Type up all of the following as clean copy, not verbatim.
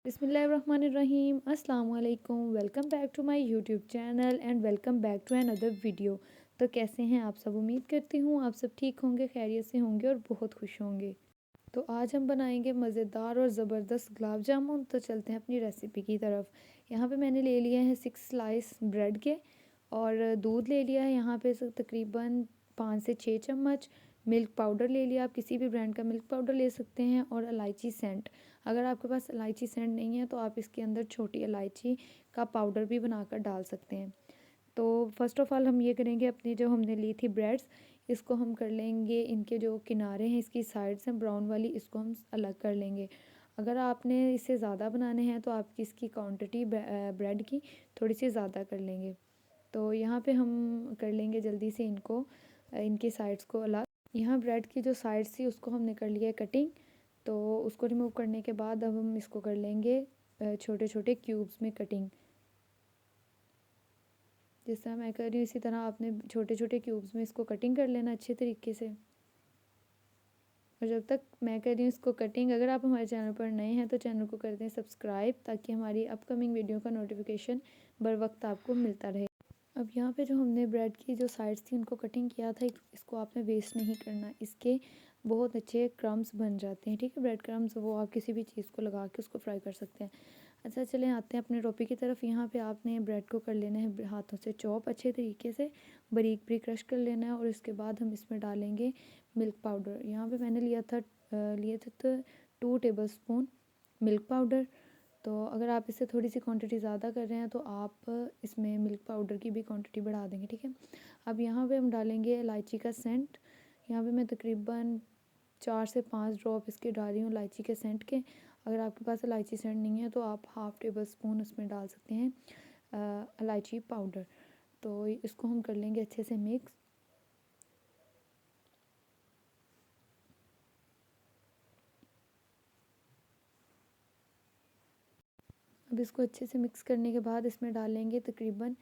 बिस्मिल्लाहिर्रहमानिर्रहीम अस्सलाम वालेकुम। Welcome back to my YouTube channel and welcome back to another video. तो कैसे हैं आप सब? उम्मीद करती हूँ आप सब ठीक होंगे, खैरियत से होंगे और बहुत खुश होंगे। तो आज हम बनाएंगे मज़ेदार और ज़बरदस्त गुलाब जामुन। तो चलते हैं अपनी रेसिपी की तरफ। यहाँ पे मैंने ले लिया है 6 स्लाइस ब्रेड के और दूध ले लिया है यहाँ पे तकरीबन 5 से 6 चम्मच। मिल्क पाउडर ले लिया, आप किसी भी ब्रांड का मिल्क पाउडर ले सकते हैं। और इलायची सेंट, अगर आपके पास इलायची सेंट नहीं है तो आप इसके अंदर छोटी इलायची का पाउडर भी बनाकर डाल सकते हैं। तो फ़र्स्ट ऑफ़ ऑल हम ये करेंगे, अपनी जो हमने ली थी ब्रेड्स, इसको हम कर लेंगे, इनके जो किनारे हैं, इसकी साइड्स हैं ब्राउन वाली, इसको हम अलग कर लेंगे। अगर आपने इससे ज़्यादा बनाने हैं तो आपकी इसकी क्वांटिटी ब्रेड की थोड़ी सी ज़्यादा कर लेंगे। तो यहाँ पे हम कर लेंगे जल्दी से इनको, इनकी साइड्स को अलग। यहाँ ब्रेड की जो साइड्स थी उसको हमने कर लिया है कटिंग। तो उसको रिमूव करने के बाद अब हम इसको कर लेंगे छोटे छोटे क्यूब्स में कटिंग। जिस तरह मैं कर रही हूँ इसी तरह आपने छोटे छोटे क्यूब्स में इसको कटिंग कर लेना अच्छे तरीके से। और जब तक मैं कर रही हूँ इसको कटिंग, अगर आप हमारे चैनल पर नए हैं तो चैनल को कर दें सब्सक्राइब, ताकि हमारी अपकमिंग वीडियो का नोटिफिकेशन बर वक्त आपको मिलता रहे। अब यहाँ पे जो हमने ब्रेड की जो साइड्स थी उनको कटिंग किया था, इसको आपने वेस्ट नहीं करना। इसके बहुत अच्छे क्रम्स बन जाते हैं, ठीक है, ब्रेड क्रम्स, वो आप किसी भी चीज़ को लगा के उसको फ्राई कर सकते हैं। अच्छा चलें आते हैं अपने टॉपिक की तरफ। यहाँ पे आपने ब्रेड को कर लेना है हाथों से चॉप, अच्छे तरीके से बारीक बारीक क्रश कर लेना है। और इसके बाद हम इसमें डालेंगे मिल्क पाउडर। यहाँ पे मैंने लिए थे तो 2 टेबल स्पून मिल्क पाउडर। तो अगर आप इससे थोड़ी सी क्वांटिटी ज़्यादा कर रहे हैं तो आप इसमें मिल्क पाउडर की भी क्वांटिटी बढ़ा देंगे, ठीक है। अब यहाँ पे हम डालेंगे इलायची का सेंट। यहाँ पे मैं तकरीबन 4 से 5 ड्रॉप इसके डाल रही हूँ इलायची के सेंट के। अगर आपके पास इलायची सेंट नहीं है तो आप हाफ़ टेबल स्पून उसमें डाल सकते हैं इलायची पाउडर। तो इसको हम कर लेंगे अच्छे से मिक्स। अब इसको अच्छे से मिक्स करने के बाद इसमें डालेंगे तकरीबन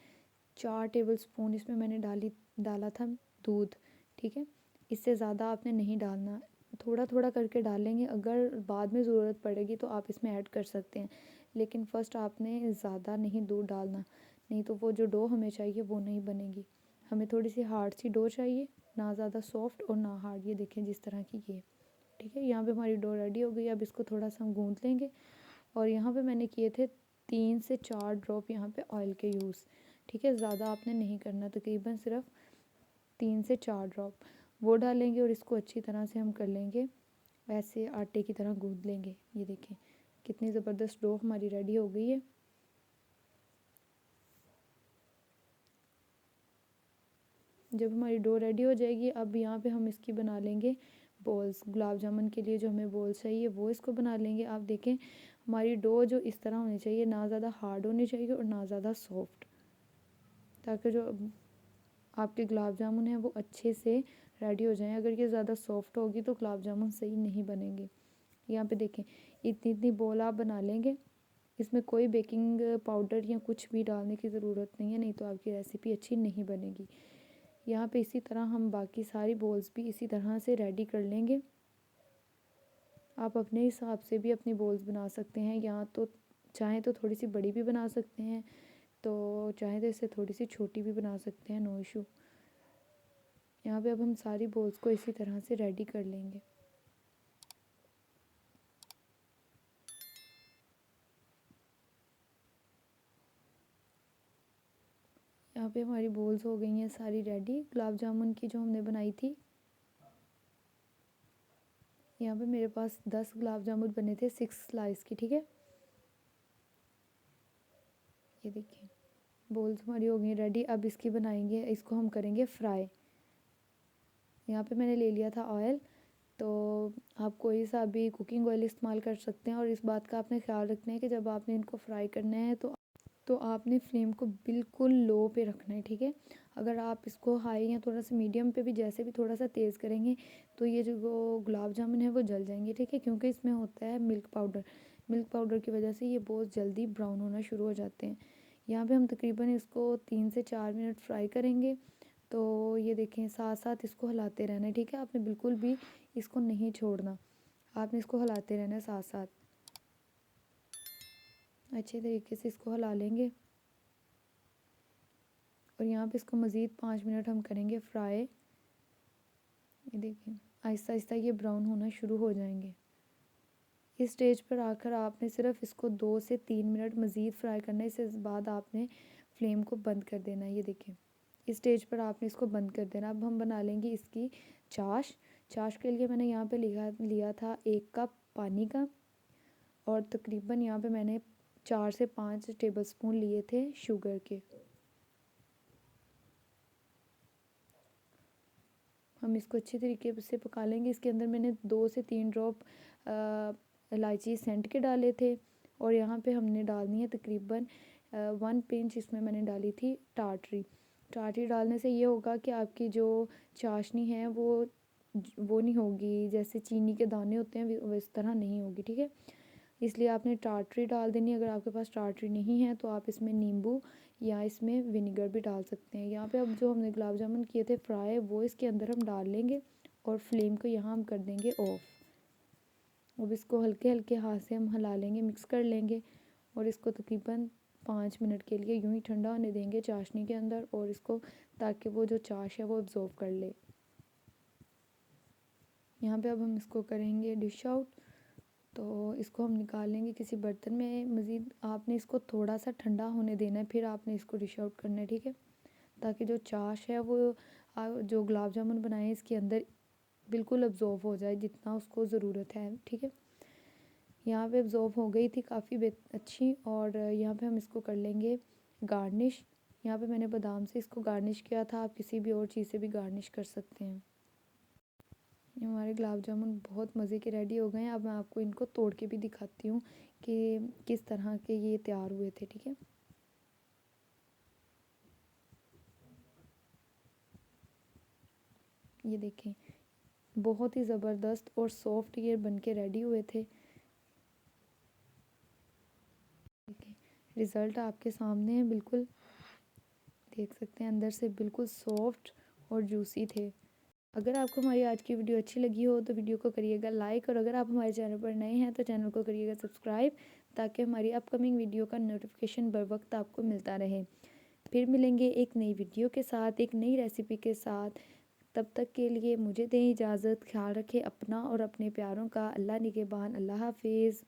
4 टेबल स्पून, इसमें मैंने डाला था दूध, ठीक है। इससे ज़्यादा आपने नहीं डालना, थोड़ा थोड़ा करके डालेंगे। अगर बाद में ज़रूरत पड़ेगी तो आप इसमें ऐड कर सकते हैं, लेकिन फ़र्स्ट आपने ज़्यादा नहीं दूध डालना, नहीं तो वो जो डो हमें चाहिए वो नहीं बनेगी। हमें थोड़ी सी हार्ड सी डो चाहिए, ना ज़्यादा सॉफ्ट और ना हार्ड। ये देखें जिस तरह की ये, ठीक है। यहाँ पे हमारी डो रेडी हो गई। अब इसको थोड़ा सा हम गूँथ लेंगे। और यहाँ पे मैंने किए थे 3 से 4 ड्रॉप यहाँ पे ऑयल के यूज़, ठीक है। ज़्यादा आपने नहीं करना, तकरीबन सिर्फ 3 से 4 ड्रॉप वो डालेंगे। और इसको अच्छी तरह से हम कर लेंगे, वैसे आटे की तरह गूँथ लेंगे। ये देखें कितनी ज़बरदस्त डो हमारी रेडी हो गई है। जब हमारी डो रेडी हो जाएगी, अब यहाँ पे हम इसकी बना लेंगे बॉल्स। गुलाब जामुन के लिए जो हमें बॉल्स चाहिए वो इसको बना लेंगे। आप देखें हमारी डो जो इस तरह होनी चाहिए, ना ज़्यादा हार्ड होनी चाहिए और ना ज़्यादा सॉफ्ट, ताकि जो आपके गुलाब जामुन हैं वो अच्छे से रेडी हो जाएं। अगर ये ज़्यादा सॉफ्ट होगी तो गुलाब जामुन सही नहीं बनेंगे। यहाँ पे देखें इतनी इतनी बॉल आप बना लेंगे। इसमें कोई बेकिंग पाउडर या कुछ भी डालने की ज़रूरत नहीं है, नहीं तो आपकी रेसिपी अच्छी नहीं बनेगी। यहाँ पे इसी तरह हम बाकी सारी बॉल्स भी इसी तरह से रेडी कर लेंगे। आप अपने हिसाब से भी अपनी बॉल्स बना सकते हैं, या तो चाहें तो थोड़ी सी बड़ी भी बना सकते हैं, तो चाहें तो इससे थोड़ी सी छोटी भी बना सकते हैं, नो इशू। यहाँ पे अब हम सारी बॉल्स को इसी तरह से रेडी कर लेंगे। यहाँ पे हमारी बॉल्स हो गई हैं सारी रेडी गुलाब जामुन की जो हमने बनाई थी। यहाँ पे मेरे पास 10 गुलाब जामुन बने थे 6 स्लाइस की, ठीक है। ये देखिए बॉल्स हमारी हो गई रेडी। अब इसकी बनाएंगे, इसको हम करेंगे फ्राई। यहाँ पे मैंने ले लिया था ऑयल। तो आप कोई सा भी कुकिंग ऑयल इस्तेमाल कर सकते हैं। और इस बात का आपने ख्याल रखना है कि जब आपने इनको फ्राई करना है तो आपने फ्लेम को बिल्कुल लो पे रखना है, ठीक है। अगर आप इसको हाई या थोड़ा सा मीडियम पे भी, जैसे भी थोड़ा सा तेज़ करेंगे तो ये जो गुलाब जामुन है वो जल जाएंगे, ठीक है, क्योंकि इसमें होता है मिल्क पाउडर। मिल्क पाउडर की वजह से ये बहुत जल्दी ब्राउन होना शुरू हो जाते हैं। यहाँ पे हम तकरीबन इसको 3 से 4 मिनट फ्राई करेंगे। तो ये देखें साथ साथ इसको हिलाते रहना है, ठीक है। आपने बिल्कुल भी इसको नहीं छोड़ना, आपने इसको हिलाते रहना है साथ साथ। अच्छे तरीके से इसको हिला लेंगे और यहाँ पे इसको मज़ीद 5 मिनट हम करेंगे फ्राई। ये देखिए आहिस्ता आहिस्ता ये ब्राउन होना शुरू हो जाएंगे। इस स्टेज पर आकर आपने सिर्फ इसको 2 से 3 मिनट मज़ीद फ्राई करना है। इसके बाद आपने फ्लेम को बंद कर देना है। ये देखिए इस स्टेज पर आपने इसको बंद कर देना। अब हम बना लेंगे इसकी चाश। चाश के लिए मैंने यहाँ पे लिया था 1 कप पानी का और तकरीबन यहाँ पे मैंने 4 से 5 टेबलस्पून लिए थे शुगर के। हम इसको अच्छे तरीके से पका लेंगे। इसके अंदर मैंने 2 से 3 ड्रॉप इलायची सेंट के डाले थे और यहाँ पे हमने डालनी है तकरीबन 1 पिंच इसमें मैंने डाली थी टाटरी। टाटरी डालने से ये होगा कि आपकी जो चाशनी है वो नहीं होगी, जैसे चीनी के दाने होते हैं इस तरह नहीं होगी, ठीक है। इसलिए आपने टाटरी डाल देनी। अगर आपके पास टाटरी नहीं है तो आप इसमें नींबू या इसमें विनेगर भी डाल सकते हैं। यहाँ पे अब जो हमने गुलाब जामुन किए थे फ्राई वो इसके अंदर हम डाल लेंगे और फ्लेम को यहाँ हम कर देंगे ऑफ। अब इसको हल्के हल्के हाथ से हम हिला लेंगे, मिक्स कर लेंगे और इसको तकरीबन 5 मिनट के लिए यूं ही ठंडा होने देंगे चाशनी के अंदर, और इसको ताकि वो जो चाश है वो अब्ज़ॉर्ब कर ले। यहाँ पे अब हम इसको करेंगे डिश आउट। तो इसको हम निकाल लेंगे किसी बर्तन में। मज़ीद आपने इसको थोड़ा सा ठंडा होने देना है, फिर आपने इसको डिश आउट करना है, ठीक है, ताकि जो चाश है वो जो गुलाब जामुन बनाए इसके अंदर बिल्कुल अब्ज़ॉर्ब हो जाए जितना उसको ज़रूरत है, ठीक है। यहाँ पे अब्ज़ॉर्ब हो गई थी काफ़ी अच्छी। और यहाँ पे हम इसको कर लेंगे गार्निश। यहाँ पे मैंने बादाम से इसको गार्निश किया था, आप किसी भी और चीज़ से भी गार्निश कर सकते हैं। हमारे गुलाब जामुन बहुत मज़े के रेडी हो गए हैं। अब मैं आपको इनको तोड़ के भी दिखाती हूँ कि किस तरह के ये तैयार हुए थे, ठीक है। ये देखें बहुत ही ज़बरदस्त और सॉफ्ट ये बन के रेडी हुए थे। देखें रिज़ल्ट आपके सामने है, बिल्कुल देख सकते हैं अंदर से बिल्कुल सॉफ्ट और जूसी थे। अगर आपको हमारी आज की वीडियो अच्छी लगी हो तो वीडियो को करिएगा लाइक, और अगर आप हमारे चैनल पर नए हैं तो चैनल को करिएगा सब्सक्राइब, ताकि हमारी अपकमिंग वीडियो का नोटिफिकेशन बर वक्त आपको मिलता रहे। फिर मिलेंगे एक नई वीडियो के साथ, एक नई रेसिपी के साथ। तब तक के लिए मुझे दें इजाज़त। ख्याल रखें अपना और अपने प्यारों का। अल्लाह निगहबान। अल्लाह हाफिज़।